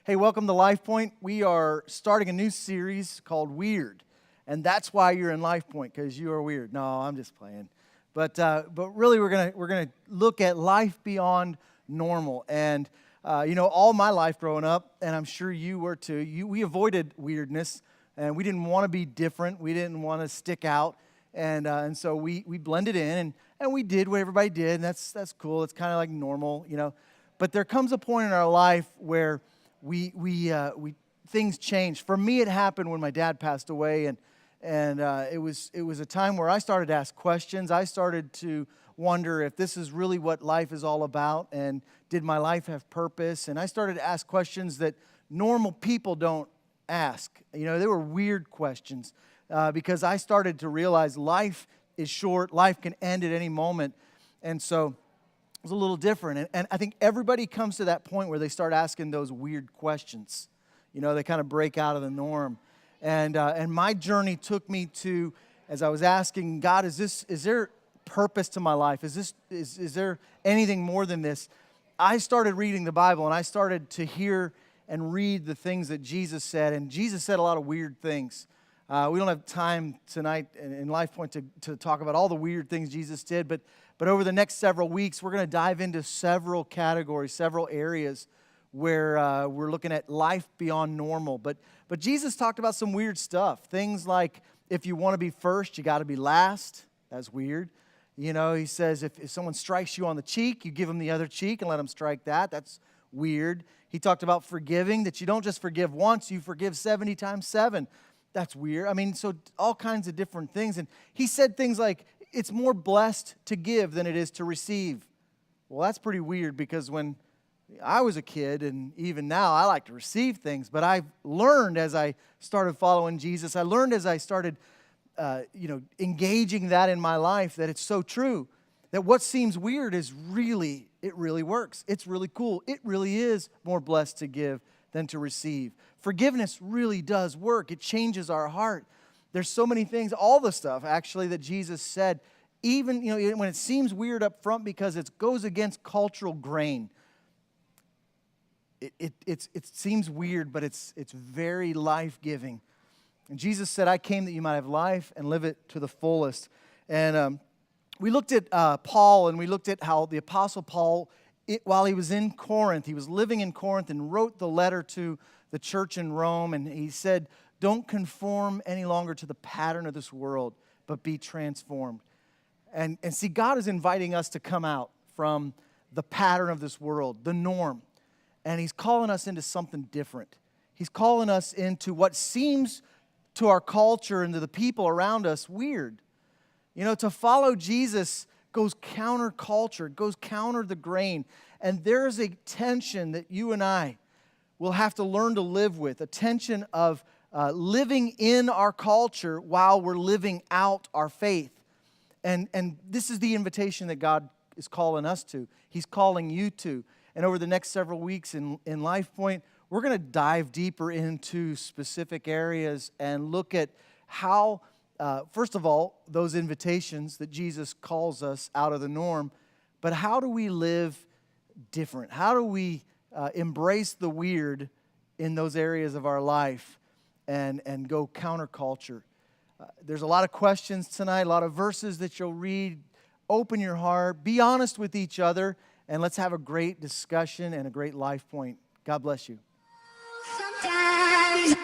Hey, welcome to Life Point. We are starting a new series called Weird, and that's why you're in Life Point, because you are weird. No, I'm just playing. But really, we're gonna look at life beyond normal. And all my life growing up, and I'm sure you were too. We avoided weirdness, and we didn't want to be different. We didn't want to stick out, and so we blended in, and we did what everybody did, and that's cool. It's kind of like normal, But there comes a point in our life where we things change. For me, it happened when my dad passed away, and it was a time where I started to ask questions. I started to wonder if this is really what life is all about, and did my life have purpose? And I started to ask questions that normal people don't ask. They were weird questions because I started to realize life is short. Life can end at any moment, and so it was a little different. And I think everybody comes to that point where they start asking those weird questions. They kind of break out of the norm. And my journey took me to, as I was asking God, is there purpose to my life? Is there anything more than this? I started reading the Bible, and I started to hear and read the things that Jesus said. And Jesus said a lot of weird things. We don't have time tonight in Life Point to talk about all the weird things Jesus did, but over the next several weeks, we're going to dive into several categories, several areas where we're looking at life beyond normal. But Jesus talked about some weird stuff. Things like, if you want to be first, you got to be last. That's weird. He says if someone strikes you on the cheek, you give them the other cheek and let them strike that. That's weird. He talked about forgiving, that you don't just forgive once, you forgive 70 times 7. That's weird. So all kinds of different things. And he said things like, it's more blessed to give than it is to receive. Well, that's pretty weird, because when I was a kid, and even now, I like to receive things. But I've learned as I started following Jesus, I learned as I started, engaging that in my life, that it's so true. That what seems weird it really works. It's really cool. It really is more blessed to give than to receive. Forgiveness really does work. It changes our heart. There's so many things, all the stuff actually that Jesus said, even when it seems weird up front because it goes against cultural grain. It seems weird, but it's very life-giving. And Jesus said, I came that you might have life and live it to the fullest. And we looked at Paul, and we looked at how the Apostle Paul, while he was in Corinth, he was living in Corinth and wrote the letter to the church in Rome, and he said, don't conform any longer to the pattern of this world, but be transformed. And see, God is inviting us to come out from the pattern of this world, the norm. And He's calling us into something different. He's calling us into what seems to our culture and to the people around us weird. To follow Jesus goes counterculture, goes counter the grain. And there's a tension that you and I will have to learn to live with, a tension of living in our culture while we're living out our faith. And this is the invitation that God is calling us to. He's calling you to. And over the next several weeks in Life Point, we're going to dive deeper into specific areas and look at how, first of all, those invitations that Jesus calls us out of the norm, but how do we live different? How do we embrace the weird in those areas of our life and go counterculture? There's a lot of questions tonight, a lot of verses that you'll read. Open your heart, be honest with each other, and let's have a great discussion and a great Life Point. God bless you. Sometimes